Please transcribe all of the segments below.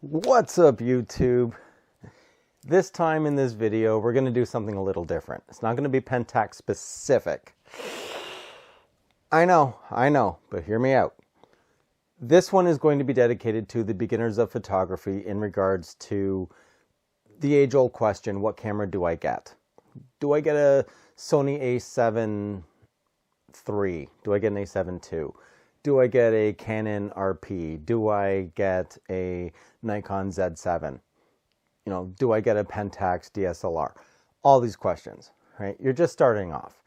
What's up, YouTube? This time in this video, we're going to do something a little different. It's not going to be Pentax specific. I know, but hear me out. This one is going to be dedicated to the beginners of photography in regards to the age-old question, what camera do I get? Do I get a Sony a7 III? Do I get an a7 II? Do I get a Canon RP? Do I get a Nikon Z7? Do I get a Pentax DSLR? All these questions, right? You're just starting off.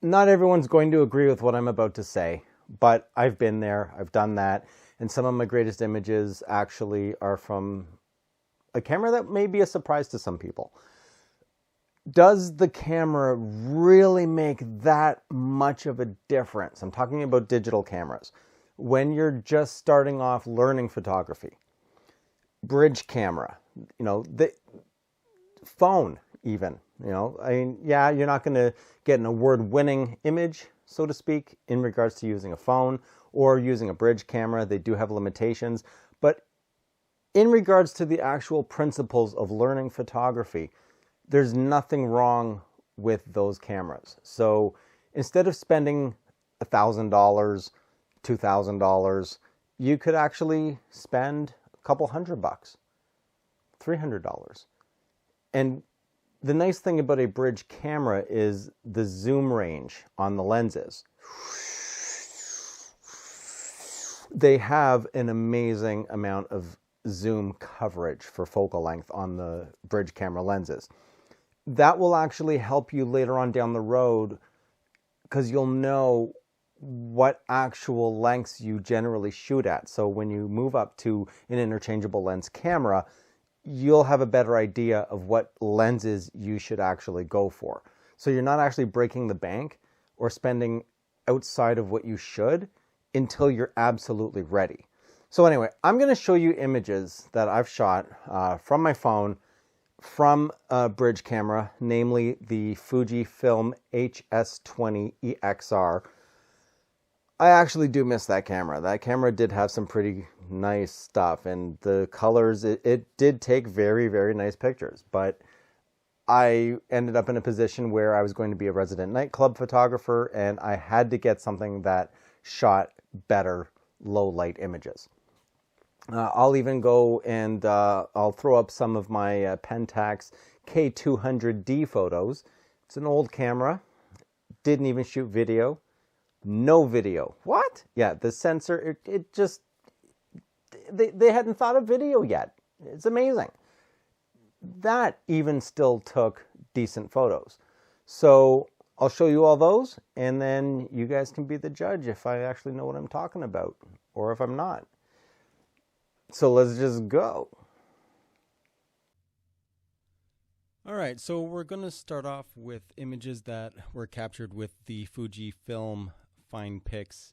Not everyone's going to agree with what I'm about to say, but I've been there, I've done that, and some of my greatest images actually are from a camera that may be a surprise to some people. Does the camera really make that much of a difference? I'm talking about digital cameras. When you're just starting off learning photography, bridge camera, the phone even, yeah, you're not going to get an award-winning image, so to speak, in regards to using a phone or using a bridge camera. They do have limitations, but in regards to the actual principles of learning photography, there's nothing wrong with those cameras. So instead of spending $1,000, $2,000, you could actually spend a couple $100, $300. And the nice thing about a bridge camera is the zoom range on the lenses. They have an amazing amount of zoom coverage for focal length on the bridge camera lenses. That will actually help you later on down the road because you'll know what actual lengths you generally shoot at. So when you move up to an interchangeable lens camera, you'll have a better idea of what lenses you should actually go for. So you're not actually breaking the bank or spending outside of what you should until you're absolutely ready. So anyway, I'm going to show you images that I've shot from my phone from a bridge camera, namely the FujiFilm HS20 EXR. I actually do miss that camera. That camera did have some pretty nice stuff, and the colors, it did take very, very nice pictures, but I ended up in a position where I was going to be a resident nightclub photographer, and I had to get something that shot better low light images. I'll even go and I'll throw up some of my Pentax K200D photos. It's an old camera. Didn't even shoot video. No video. What? Yeah, the sensor, it just, they hadn't thought of video yet. It's amazing. That even still took decent photos. So I'll show you all those, and then you guys can be the judge if I actually know what I'm talking about, or if I'm not. So let's just go. All right, so we're going to start off with images that were captured with the Fujifilm Finepix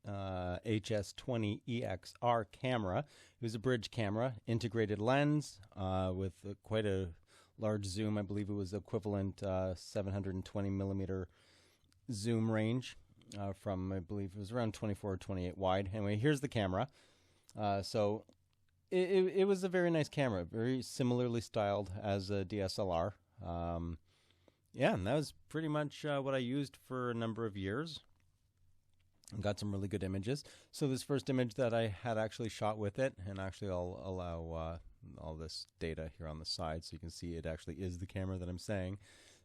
HS20 EXR camera. It was a bridge camera, integrated lens with quite a large zoom. I believe it was equivalent 720 millimeter zoom range from, I believe it was around 24 or 28 wide. Anyway, here's the camera. So it was a very nice camera, very similarly styled as a DSLR. Yeah, and that was pretty much what I used for a number of years. Got some really good images. So this first image that I had actually shot with it, and actually I'll allow all this data here on the side so you can see it actually is the camera that I'm saying.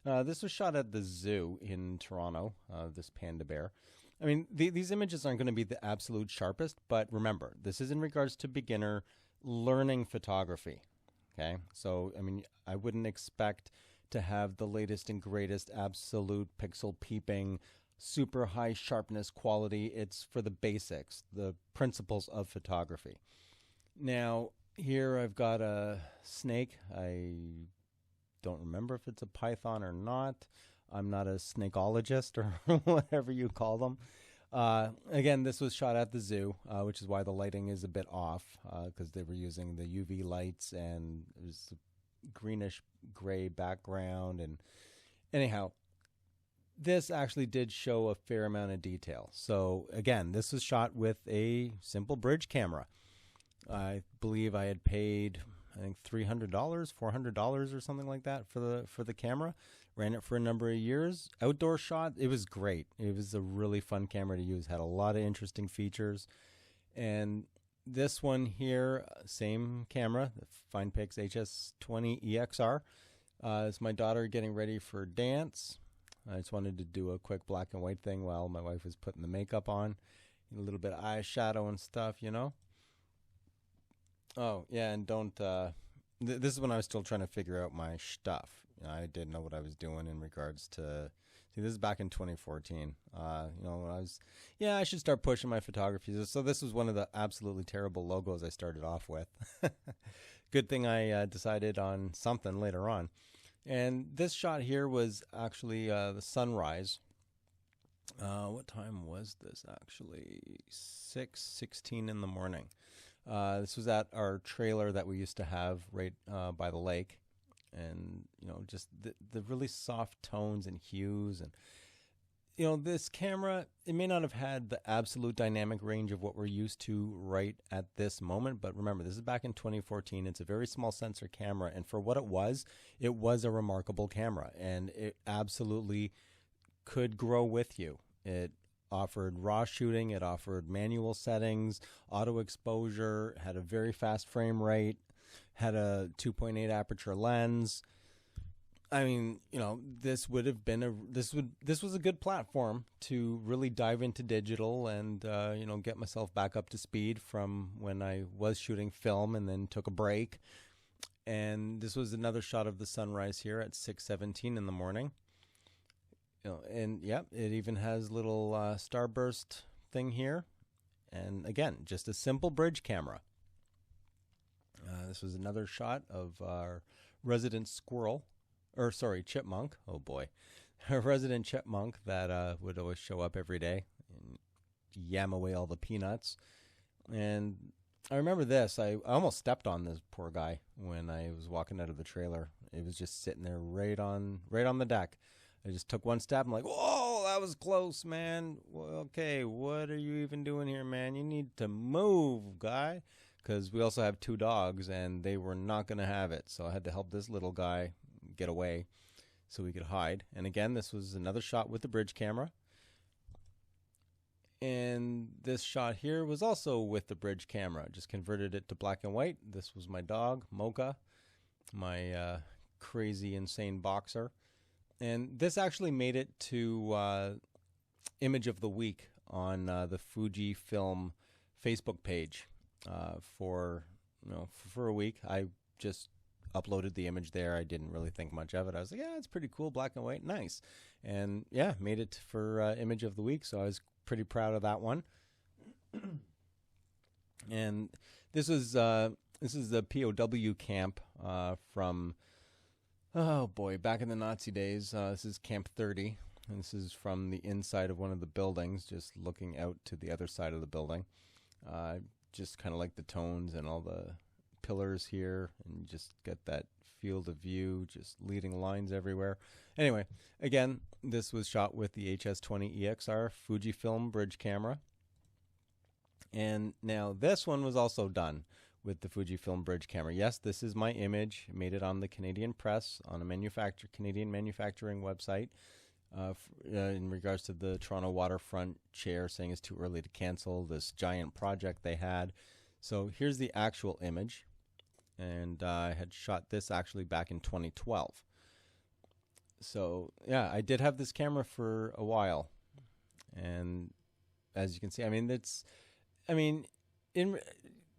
This was shot at the zoo in Toronto, this panda bear. I mean, these images aren't going to be the absolute sharpest, but remember, this is in regards to beginner learning photography, okay? So, I mean, I wouldn't expect to have the latest and greatest absolute pixel peeping, super high sharpness quality. It's for the basics, the principles of photography. Now, here I've got a snake. I don't remember if it's a python or not. I'm not a snakeologist or whatever you call them. Again, this was shot at the zoo, which is why the lighting is a bit off, because they were using the UV lights and it was a greenish gray background. And anyhow, this actually did show a fair amount of detail. So again, this was shot with a simple bridge camera. I believe I had paid, I think $300, $400 or something like that for the camera. Ran it for a number of years. Outdoor shot, it was great. It was a really fun camera to use. Had a lot of interesting features. And this one here, same camera, the Finepix HS20 EXR. It's my daughter getting ready for dance. I just wanted to do a quick black and white thing while my wife was putting the makeup on. A little bit of eyeshadow and stuff, you know. Oh, yeah, and don't... this is when I was still trying to figure out my stuff. I didn't know what I was doing in regards to... See, this is back in 2014. You know, when I was... Yeah, I should start pushing my photography. So this was one of the absolutely terrible logos I started off with. Good thing I decided on something later on. And this shot here was actually the sunrise. What time was this actually? 6:16 in the morning. This was at our trailer that we used to have right by the lake. And, you know, just the really soft tones and hues. And, you know, this camera, it may not have had the absolute dynamic range of what we're used to right at this moment. But remember, this is back in 2014. It's a very small sensor camera. And for what it was a remarkable camera. And it absolutely could grow with you. It offered raw shooting. It offered manual settings, auto exposure, had a very fast frame rate, had a 2.8 aperture lens. I mean, you know, this would have been this was a good platform to really dive into digital and, you know, get myself back up to speed from when I was shooting film and then took a break. And this was another shot of the sunrise here at 6:17 in the morning. You know, and yep, it even has little starburst thing here. And again, just a simple bridge camera. This was another shot of our resident chipmunk. Oh boy, a resident chipmunk that would always show up every day and yam away all the peanuts. And I remember this. I almost stepped on this poor guy when I was walking out of the trailer. It was just sitting there right on the deck. I just took one step. I'm like, whoa, that was close, man. Well, okay, what are you even doing here, man? You need to move, guy. Because we also have 2 dogs, and they were not going to have it. So I had to help this little guy get away so we could hide. And again, this was another shot with the bridge camera. And this shot here was also with the bridge camera. Just converted it to black and white. This was my dog, Mocha, my crazy, insane boxer. And this actually made it to Image of the Week on the FujiFilm Facebook page for a week. I just uploaded the image there. I didn't really think much of it. I was like, yeah, it's pretty cool, black and white, nice. And yeah, made it for Image of the Week, so I was pretty proud of that one. And this is the POW camp from... Oh boy, back in the Nazi days. This is Camp 30, and this is from the inside of one of the buildings, just looking out to the other side of the building. Just kind of like the tones and all the pillars here, and just get that field of view, just leading lines everywhere. Anyway, again, this was shot with the HS20 EXR Fujifilm bridge camera. And now this one was also done with the Fujifilm bridge camera. Yes, this is my image. Made it on the Canadian press on a Canadian manufacturing website in regards to the Toronto waterfront chair saying it's too early to cancel this giant project they had. So here's the actual image. And I had shot this actually back in 2012. So yeah, I did have this camera for a while. And as you can see,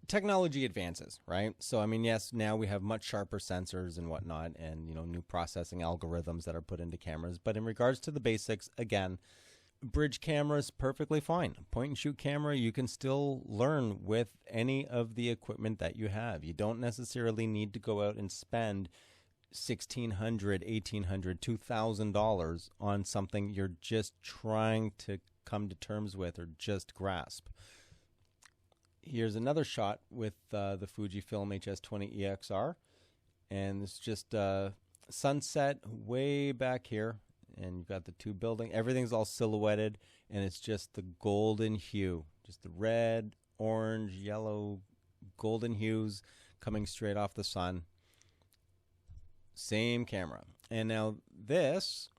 technology advances, right? So, yes, now we have much sharper sensors and whatnot and, new processing algorithms that are put into cameras. But in regards to the basics, again, bridge cameras, perfectly fine. Point and shoot camera, you can still learn with any of the equipment that you have. You don't necessarily need to go out and spend $1,600, $1,800, $2,000 on something you're just trying to come to terms with or just grasp. Here's another shot with the Fujifilm HS20 EXR, and it's just sunset way back here, and you've got the 2 buildings. Everything's all silhouetted, and it's just the golden hue, just the red, orange, yellow, golden hues coming straight off the sun. Same camera. And now let's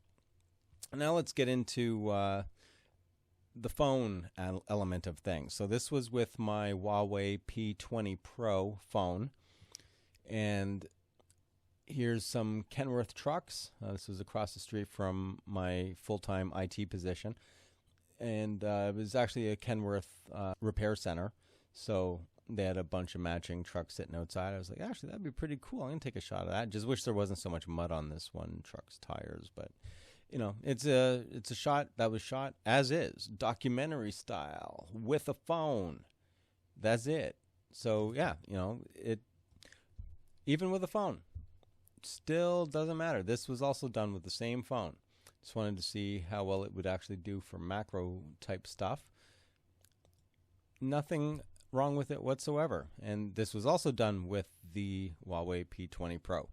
get into the phone element of things. So this was with my Huawei P20 Pro phone. And here's some Kenworth trucks. This was across the street from my full-time IT position. And it was actually a Kenworth repair center. So they had a bunch of matching trucks sitting outside. I was like, actually, that'd be pretty cool. I'm going to take a shot of that. Just wish there wasn't so much mud on this one truck's tires. But, you know, it's a shot that was shot as is, documentary style, with a phone. That's it. So, yeah, you know, even with a phone, still doesn't matter. This was also done with the same phone. Just wanted to see how well it would actually do for macro type stuff. Nothing wrong with it whatsoever. And this was also done with the Huawei P20 Pro.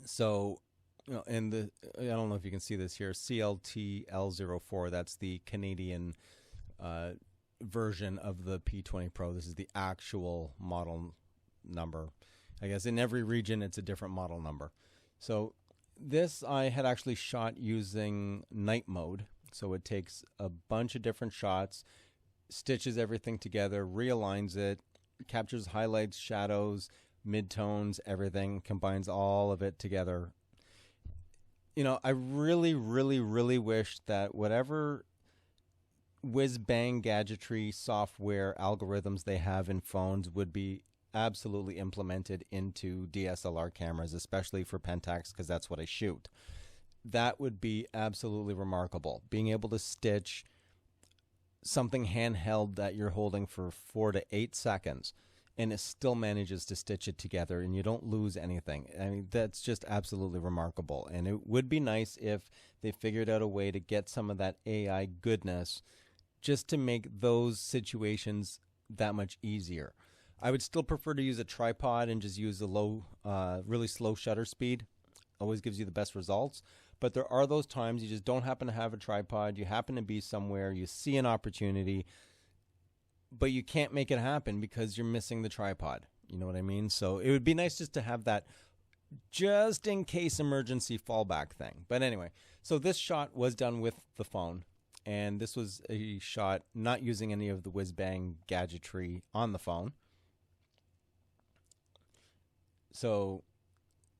So, you know, and I don't know if you can see this here, CLTL04, that's the Canadian version of the P20 Pro. This is the actual model number. I guess in every region it's a different model number. So this I had actually shot using night mode. So it takes a bunch of different shots, stitches everything together, realigns it, captures highlights, shadows, midtones, everything, combines all of it together. You know, I really, really, really wish that whatever whiz-bang gadgetry software algorithms they have in phones would be absolutely implemented into DSLR cameras, especially for Pentax, because that's what I shoot. That would be absolutely remarkable. Being able to stitch something handheld that you're holding for 4 to 8 seconds and it still manages to stitch it together and you don't lose anything. I mean, that's just absolutely remarkable. And it would be nice if they figured out a way to get some of that AI goodness just to make those situations that much easier. I would still prefer to use a tripod and just use a low, really slow shutter speed. Always gives you the best results. But there are those times you just don't happen to have a tripod. You happen to be somewhere. You see an opportunity, but you can't make it happen because you're missing the tripod. You know what I mean? So it would be nice just to have that just in case emergency fallback thing. But anyway, so this shot was done with the phone. And this was a shot not using any of the whiz-bang gadgetry on the phone. So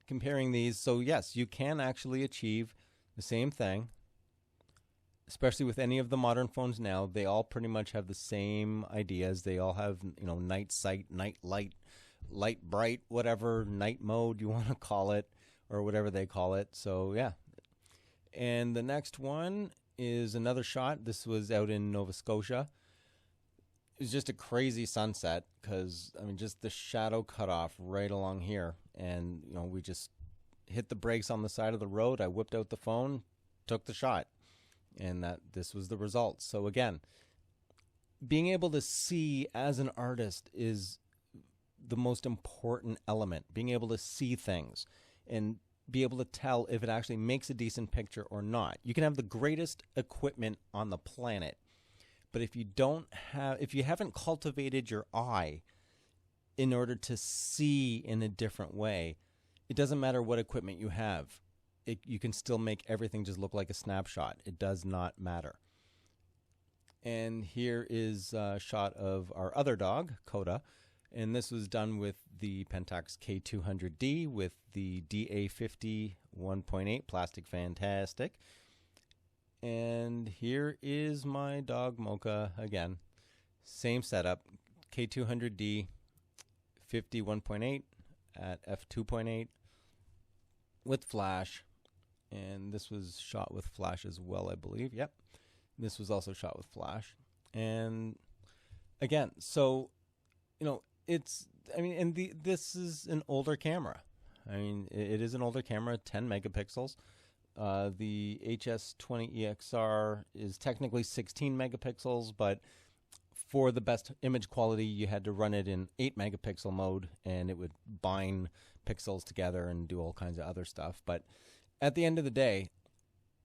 comparing these, so yes, you can actually achieve the same thing, especially with any of the modern phones now. They all pretty much have the same ideas. They all have, you know, night sight, night light, light bright, whatever, night mode you want to call it, or whatever they call it. So yeah. And the next one is another shot. This was out in Nova Scotia. It was just a crazy sunset because, I mean, just the shadow cutoff right along here. And, you know, we just hit the brakes on the side of the road. I whipped out the phone, took the shot, and this was the result. So again, being able to see as an artist is the most important element. Being able to see things and be able to tell if it actually makes a decent picture or not. You can have the greatest equipment on the planet, but if you haven't cultivated your eye in order to see in a different way, it doesn't matter what equipment you have. You can still make everything just look like a snapshot. It does not matter. And here is a shot of our other dog, Coda. And this was done with the Pentax K200D with the DA50 1.8 Plastic Fantastic. And here is my dog Mocha again. Same setup, K200D 50 1.8 at f2.8 with flash. And this was shot with flash as well, I believe. Yep. This was also shot with flash. And again, so, you know, this is an older camera. I mean, it is an older camera, 10 megapixels. The HS20EXR is technically 16 megapixels, but for the best image quality, you had to run it in 8 megapixel mode, and it would bind pixels together and do all kinds of other stuff. But at the end of the day,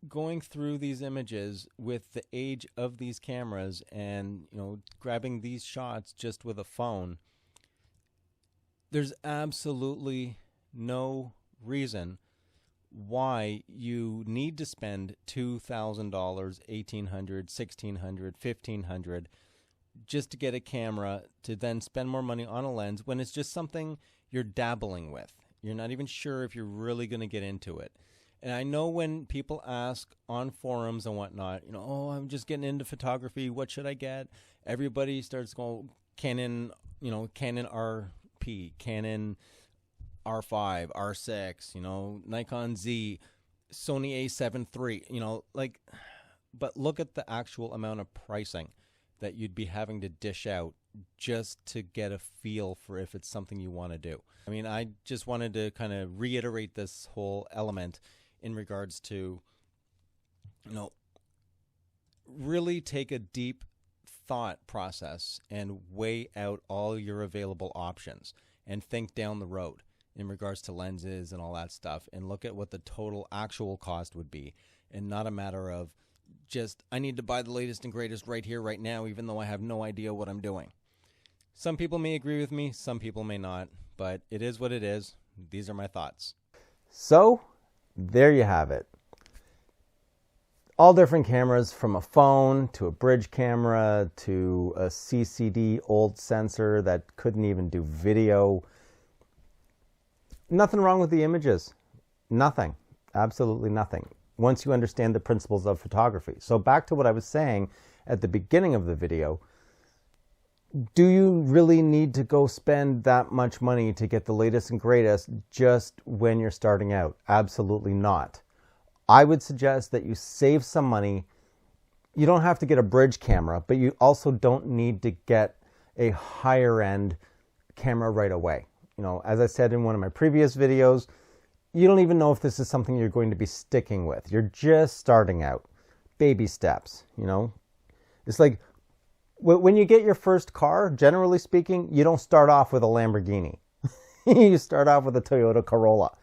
going through these images with the age of these cameras and, you know, grabbing these shots just with a phone, There's absolutely no reason why you need to spend $2,000, $1,800, $1,600, $1,500 just to get a camera to then spend more money on a lens when it's just something you're dabbling with. You're not even sure if you're really going to get into it. And I know when people ask on forums and whatnot, oh, I'm just getting into photography, what should I get? Everybody starts going Canon, Canon RP, Canon R5, R6, Nikon Z, Sony A7 III, but look at the actual amount of pricing that you'd be having to dish out just to get a feel for if it's something you want to do. I mean, I just wanted to kind of reiterate this whole element in regards to, really take a deep thought process and weigh out all your available options and think down the road in regards to lenses and all that stuff, and look at what the total actual cost would be, and not a matter of just, I need to buy the latest and greatest right here, right now, even though I have no idea what I'm doing. Some people may agree with me, some people may not, but it is what it is. These are my thoughts. So, there you have it. All different cameras, from a phone to a bridge camera to a CCD old sensor that couldn't even do video. Nothing wrong with the images. Nothing. Absolutely nothing. Once you understand the principles of photography. So back to what I was saying at the beginning of the video. Do you really need to go spend that much money to get the latest and greatest just when you're starting out? Absolutely not. I would suggest that you save some money. You don't have to get a bridge camera, but you also don't need to get a higher end camera right away. As I said in one of my previous videos, you don't even know if this is something you're going to be sticking with. You're just starting out. Baby steps, It's like when you get your first car, generally speaking, you don't start off with a Lamborghini. You start off with a Toyota Corolla.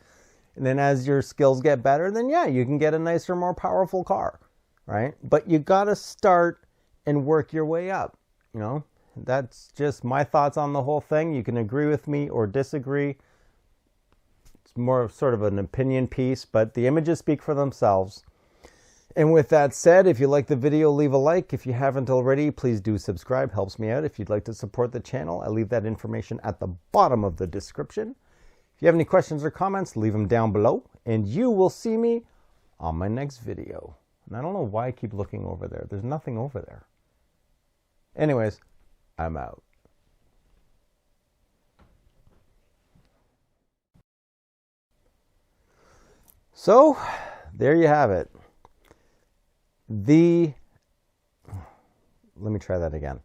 And then as your skills get better, then yeah, you can get a nicer, more powerful car, right? But you got to start and work your way up, That's just my thoughts on the whole thing. You can agree with me or disagree. It's more of sort of an opinion piece, but the images speak for themselves. And with that said, if you like the video, leave a like. If you haven't already, please do subscribe. Helps me out. If you'd like to support the channel, I leave that information at the bottom of the description. If you have any questions or comments, leave them down below, and you will see me on my next video. And I don't know why I keep looking over there. There's nothing over there. Anyways, I'm out. So, there you have it. Let me try that again.